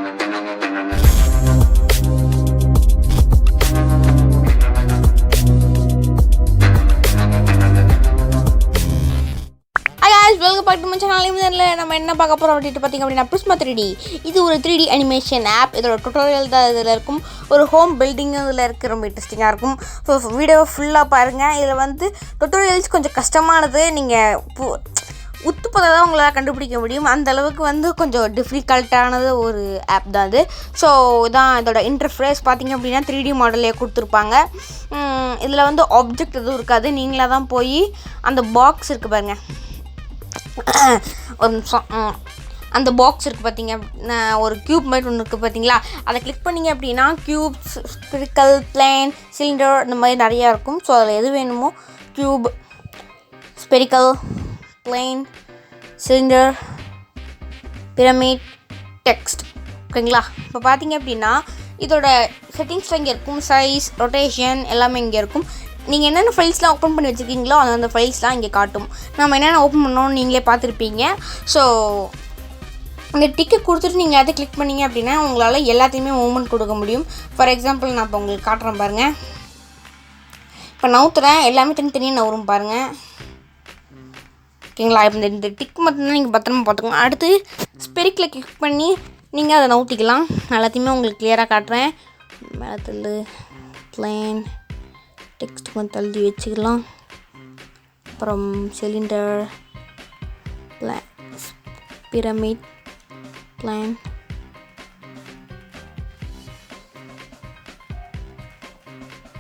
Welcome back to my channel. நம்ம என்ன பார்க்க போகிறோம் அப்படின்ட்டு பார்த்திங்க அப்படின்னா Prisma 3D. இது ஒரு 3D அனிமேஷன் ஆப். இதோட டுட்டோரியல் தான் இதில் இருக்கும். ஒரு ஹோம் பில்டிங்கும் இதில் இருக்குது. ரொம்ப இன்ட்ரெஸ்டிங்காக இருக்கும். ஸோ வீடியோவை ஃபுல்லாக பாருங்கள். இதில் வந்து டுட்டோரியல்ஸ் கொஞ்சம் கஷ்டமானது. நீங்கள் உத்து பார்த்தா தான் உங்களால் கண்டுபிடிக்க முடியும். அந்த அளவுக்கு வந்து கொஞ்சம் டிஃபிகல்ட்டானது ஒரு ஆப் தான் அது. ஸோ இதான் இதோட இன்டர்ஃபேஸ். பார்த்திங்க அப்படின்னா 3D மாடலே கொடுத்துருப்பாங்க. இதில் வந்து ஆப்ஜெக்ட் எதுவும் இருக்காது. நீங்களாக தான் போய் அந்த பாக்ஸ் இருக்குது பாருங்கள், ஒரு நிமிஷம், அந்த பாக்ஸ் இருக்குது பார்த்தீங்க, ஒரு க்யூப் மாதிரி ஒன்று இருக்குது பார்த்தீங்களா, அதை கிளிக் பண்ணிங்க அப்படின்னா க்யூப், ஸ்பெரிக்கல், பிளேன், சிலிண்டர் இந்த மாதிரி நிறையா இருக்கும். ஸோ அதில் எது வேணுமோ cube, spherical, plane, cylinder, pyramid, text, ஓகேங்களா. இப்போ பார்த்தீங்க அப்படின்னா இதோட செட்டிங்ஸ்லாம் இங்கே இருக்கும். சைஸ், ரொட்டேஷன் எல்லாமே இங்கே இருக்கும். நீங்கள் என்னென்ன ஃபைல்ஸ்லாம் ஓப்பன் பண்ணி வச்சுருக்கீங்களோ அந்த ஃபைல்ஸ்லாம் இங்கே காட்டும். நம்ம என்னென்ன ஓப்பன் பண்ணோன்னு நீங்களே பார்த்துருப்பீங்க. ஸோ இந்த டிக்கை கொடுத்துட்டு நீங்கள் அதை கிளிக் பண்ணிங்க அப்படின்னா உங்களால் எல்லாத்தையுமே மூவ்மெண்ட் கொடுக்க முடியும். ஃபார் எக்ஸாம்பிள் நான் இப்போ உங்களுக்கு காட்டுறேன் பாருங்கள். இப்போ நவுத்துறேன், எல்லாமே தனித்தனியாக நவரும் பாருங்கள், ஓகேங்களா. இப்போ இந்த டிக் மட்டும்தான் நீங்கள் பத்திரமா பார்த்துக்கணும். அடுத்து ஸ்பெரிக்கில் கிளிக் பண்ணி நீங்கள் அதை நவுத்திக்கலாம். எல்லாத்தையுமே உங்களுக்கு கிளியராக காட்டுறேன். மேலே பிளேன், டெக்ஸ்ட் கொஞ்சம் தள்ளி வச்சுக்கலாம். அப்புறம் சிலிண்டர், பிரமிட், பிளான்,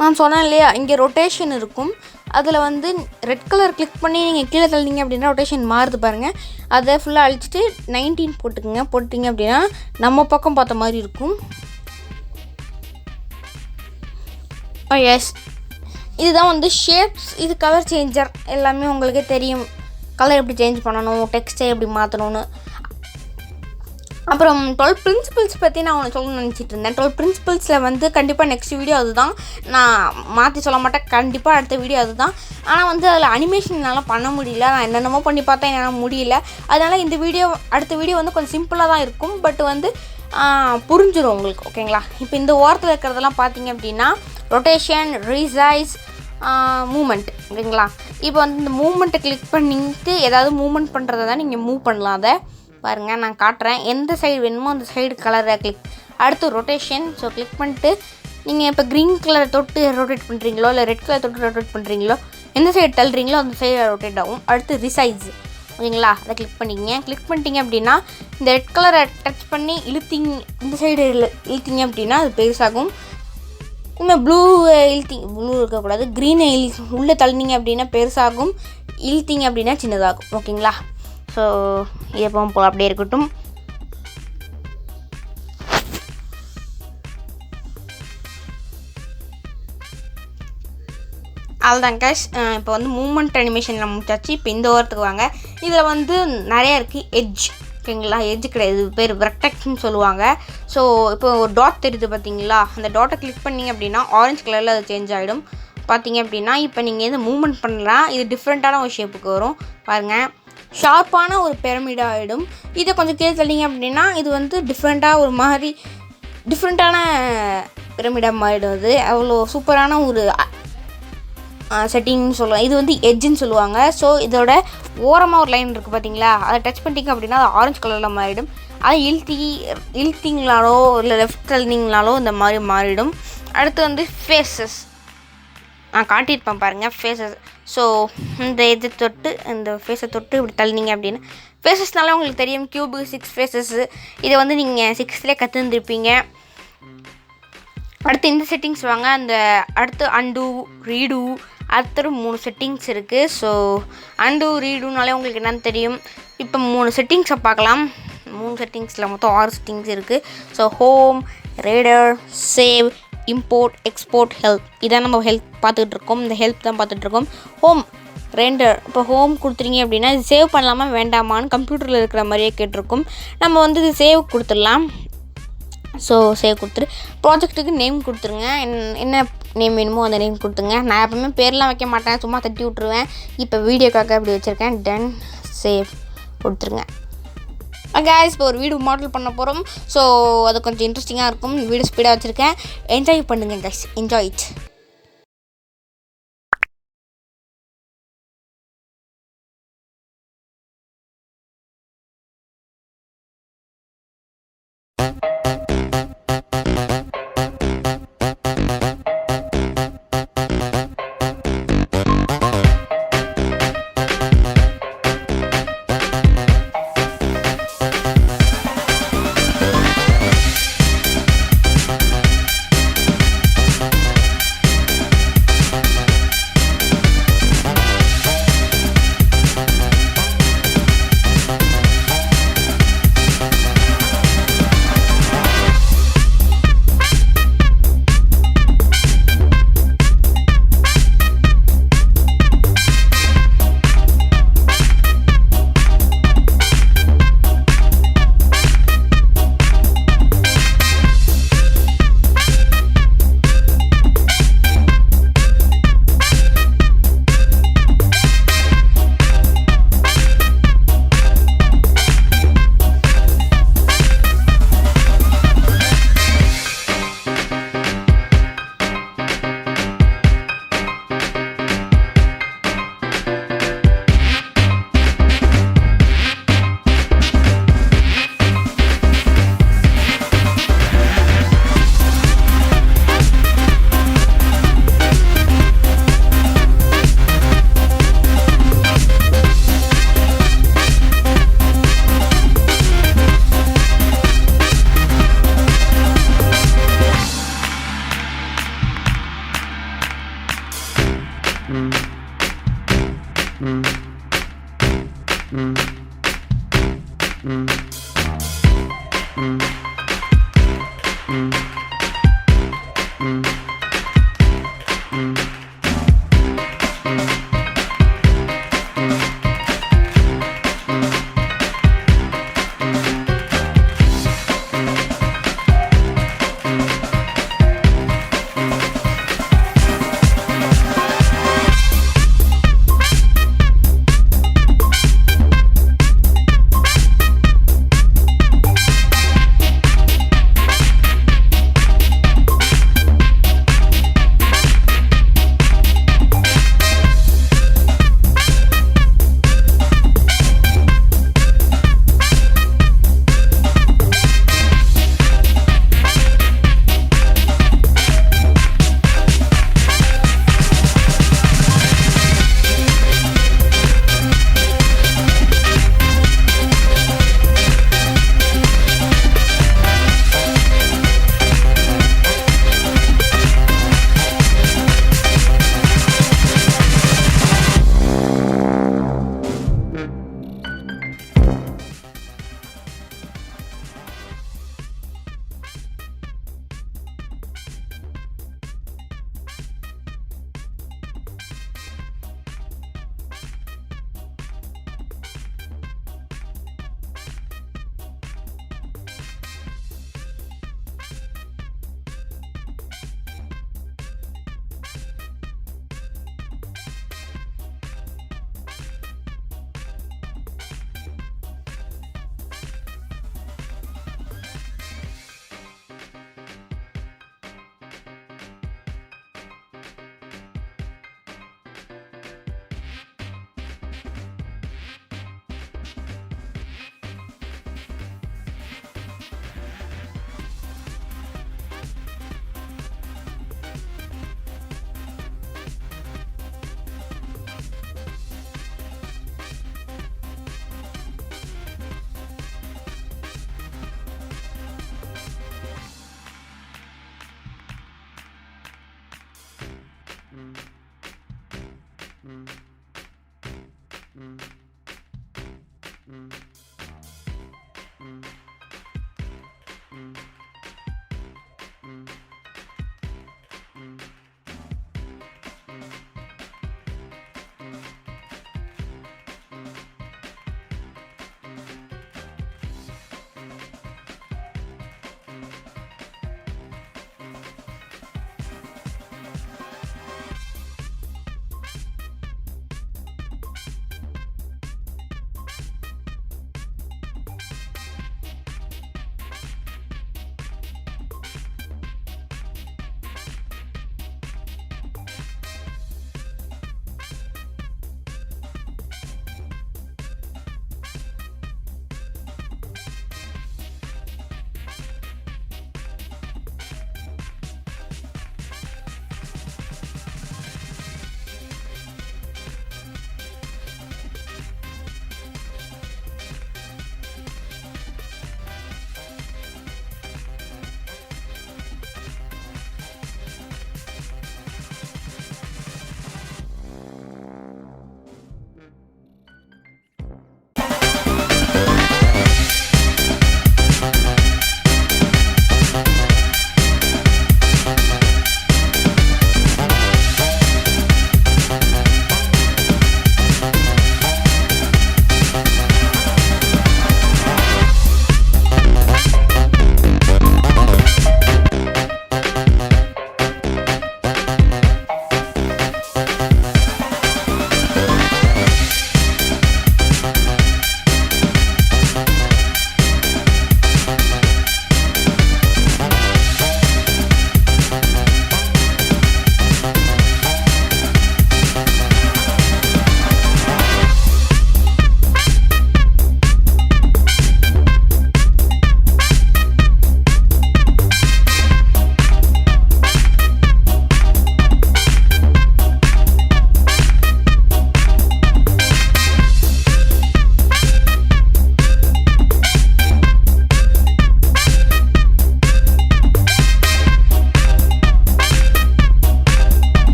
நான் சொன்னேன் இல்லையா, இங்கே ரொட்டேஷன் இருக்கும். அதில் வந்து ரெட் கலர் கிளிக் பண்ணி நீங்கள் கீழே தள்ளிங்க அப்படின்னா ரொட்டேஷன் மாறுது பாருங்கள். அதை ஃபுல்லாக அழிச்சிட்டு 19 போட்டுக்குங்க. போட்டிங்க அப்படின்னா நம்ம பக்கம் பார்த்த மாதிரி இருக்கும். எஸ், இதுதான் வந்து ஷேப்ஸ். இது கலர் சேஞ்சர், எல்லாமே உங்களுக்கே தெரியும். கலர் எப்படி சேஞ்ச் பண்ணணும், டெக்ஸ்ட்டை எப்படி மாற்றணும்னு. அப்புறம் 12 பிரின்சிபல்ஸ் பற்றி நான் ஒன்று சொல்லணும்னு நினச்சிட்டு இருந்தேன். 12 பிரின்சிபல்ஸில் வந்து கண்டிப்பாக நெக்ஸ்ட் வீடியோ அதுதான். நான் மாற்றி சொல்ல மாட்டேன், கண்டிப்பாக அடுத்த வீடியோ அதுதான். ஆனால் வந்து அதில் அனிமேஷன் என்னால் பண்ண முடியல. நான் என்னென்னமோ பண்ணி பார்த்தேன், என்னால் முடியல. அதனால் இந்த வீடியோ, அடுத்த வீடியோ வந்து கொஞ்சம் சிம்பிளாக தான் இருக்கும். பட் வந்து புரிஞ்சிடும் உங்களுக்கு, ஓகேங்களா. இப்போ இந்த ஓரத்தில் இருக்கிறதெல்லாம் பார்த்தீங்க அப்படின்னா ரொட்டேஷன், ரீசைஸ், மூமெண்ட், ஓகேங்களா. இப்போ வந்து இந்த மூமெண்ட்டை கிளிக் பண்ணிட்டு ஏதாவது மூமெண்ட் பண்ணுறத தான் நீங்கள் மூவ் பண்ணலாம். அதை பாருங்கள், நான் காட்டுறேன். எந்த சைடு வேணுமோ அந்த சைடு கலரை கிளிக். அடுத்து ரொட்டேஷன். ஸோ கிளிக் பண்ணிட்டு நீங்கள் இப்போ க்ரீன் கலரை தொட்டு ரொட்டேட் பண்ணுறீங்களோ இல்லை ரெட் கலர் தொட்டு ரொட்டேட் பண்ணுறீங்களோ, எந்த சைடு தள்ளுறீங்களோ அந்த சைடு ரொட்டேட் ஆகும். அடுத்து ரிசைஸ், ஓகேங்களா. அதை கிளிக் பண்ணிங்க. கிளிக் பண்ணிட்டீங்க அப்படின்னா இந்த ரெட் கலரை டச் பண்ணி இழுத்திங்க, இந்த சைடு இழுத்திங்க அப்படின்னா அது பெருசாகும். இன்னும் ப்ளூ இருக்கக்கூடாது, க்ரீனை உள்ளே தள்ளினீங்க அப்படின்னா பெருசாகும், இழுத்திங்க அப்படின்னா சின்னதாகும், ஓகேங்களா. ஸோ எப்பவும் போல் அப்படியே இருக்கட்டும். அதுதான் கேஷ். இப்போ வந்து மூமெண்ட் அனிமேஷனில் முடிச்சாச்சு. இப்போ இந்த ஓரத்துக்கு வாங்க. இதில் வந்து நிறையா இருக்குது. எட்ஜ், ஓகேங்களா. எட்ஜ் கிடையாது, இது பேர் வெர்டெக்ஸ்ன்னு சொல்லுவாங்க. ஸோ இப்போ ஒரு டாட் தெரியுது பார்த்தீங்களா, அந்த டாட்டை கிளிக் பண்ணிங்க அப்படின்னா ஆரஞ்சு கலரில் அது சேஞ்ச் ஆகிடும். பார்த்தீங்க அப்படின்னா இப்போ நீங்கள் எது மூவ்மெண்ட் பண்ணலாம், இது டிஃப்ரெண்ட்டான ஒரு ஷேப்புக்கு வரும் பாருங்கள். ஷார்ப்பான ஒரு பிரமிடாக ஆகிடும். இதை கொஞ்சம் கீழே தள்ளிங்க அப்படின்னா இது வந்து டிஃப்ரெண்ட்டாக ஒரு மாதிரி டிஃப்ரெண்ட்டான பிரமிடாக மாறிடும். அது அவ்வளோ சூப்பரான ஒரு செட்டிங்னு சொல்லுவாங்க. இது வந்து எட்ஜுன்னு சொல்லுவாங்க. ஸோ இதோட ஓரமாக ஒரு லைன் இருக்குது பார்த்தீங்களா, அதை டச் பண்ணிட்டீங்க அப்படின்னா அது ஆரஞ்சு கலரில் மாறிடும். அதை இழுத்திங்களாலோ இல்லை லெஃப்ட் தள்ளிங்களாலோ இந்த மாதிரி மாறிடும். அடுத்து வந்து ஃபேஸஸ், நான் காட்டியிருப்பேன் பாருங்கள், ஃபேஸஸ். ஸோ இந்த இது தொட்டு, இந்த ஃபேஸை தொட்டு இப்படி தள்ளினீங்க அப்படின்னு ஃபேஸஸ்னால உங்களுக்கு தெரியும், க்யூபு 6 ஃபேஸஸ்ஸு. இதை வந்து நீங்கள் 6லேயே கற்றுருந்துருப்பீங்க. அடுத்து இந்த செட்டிங்ஸ் வாங்க. அந்த அடுத்து அண்டு, ரீடு, அடுத்த 3 செட்டிங்ஸ் இருக்குது. ஸோ அண்டு, ரீடுனாலே உங்களுக்கு என்னென்னு தெரியும். இப்போ 3 செட்டிங்ஸை பார்க்கலாம். 3 செட்டிங்ஸில் மொத்தம் 6 செட்டிங்ஸ் இருக்குது. So home, raider, save, import, export, help. இதான் நம்ம ஹெல்ப் பார்த்துட்ருக்கோம். இந்த ஹெல்ப் தான் பார்த்துட்ருக்கோம். Home, render. இப்போ ஹோம் கொடுத்துறீங்க அப்படின்னா இது சேவ் பண்ணலாமா வேண்டாமான்னு கம்ப்யூட்டரில் இருக்கிற மாதிரியே கேட்டிருக்கும். நம்ம வந்து இது சேவ் கொடுத்துடலாம். ஸோ சேவ் கொடுத்துரு. ப்ராஜெக்ட்டுக்கு நேம் கொடுத்துருங்க. என்ன நேம் வேணுமோ அந்த நேம் கொடுத்துங்க. நான் எப்பவுமே பேர்லாம் வைக்க மாட்டேன், சும்மா தட்டி விட்ருவேன். இப்போ வீடியோக்காக அப்படி வச்சுருக்கேன். டன், சேவ் கொடுத்துருங்க. கேஸ் இப்போ ஒரு வீடு மாடல் பண்ண போகிறோம். ஸோ அது கொஞ்சம் இன்ட்ரெஸ்டிங்காக இருக்கும். வீடு ஸ்பீடாக வச்சுருக்கேன். என்ஜாய் பண்ணுங்கள் guys, enjoy it.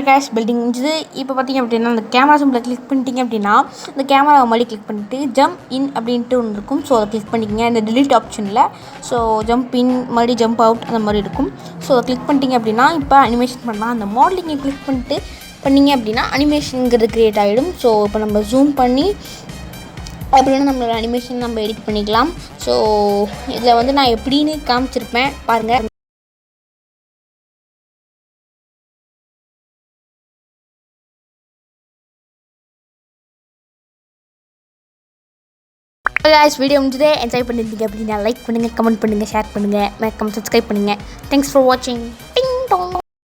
Cache building முடிஞ்சது. இப்போ பார்த்திங்க அப்படின்னா அந்த கேமரா சிம்பிளை கிளிக் பண்ணிட்டீங்க அப்படின்னா இந்த கேமராவை மறுபடியும் கிளிக் பண்ணிட்டு ஜம்ப் இன் அப்படின்ட்டு ஒன்று இருக்கும். ஸோ அதை கிளிக் பண்ணிக்கிங்க இந்த டிலீட் ஆப்ஷனில். ஸோ ஜம்ப் இன் மறுபடியும் ஜம்ப் அவுட் அந்த மாதிரி இருக்கும். ஸோ அதை கிளிக் பண்ணிட்டீங்க அப்படின்னா இப்போ அனிமேஷன் பண்ணலாம். அந்த மாடலிங்கை கிளிக் பண்ணிட்டு பண்ணிங்க அப்படின்னா அனிமேஷனுங்கிறது க்ரியேட் ஆகிடும். ஸோ இப்போ நம்ம ஜூம் பண்ணி அப்படின்னா நம்மளோட அனிமேஷன் நம்ம எடிட் பண்ணிக்கலாம். ஸோ இதில் வந்து நான் எப்படின்னு காமிச்சிருப்பேன் பாருங்கள். guys, video முடிஞ்சதே. என்ஜாய் பண்ணியிருந்தீங்க அப்படின்னா லைக் பண்ணுங்கள், கமெண்ட் பண்ணுங்கள், ஷேர் பண்ணுங்கள், மறக்காம சப்ஸ்கிரைப் பண்ணுங்கள். தேங்க்ஸ் ஃபார் வாட்சிங். டிங் டாங்.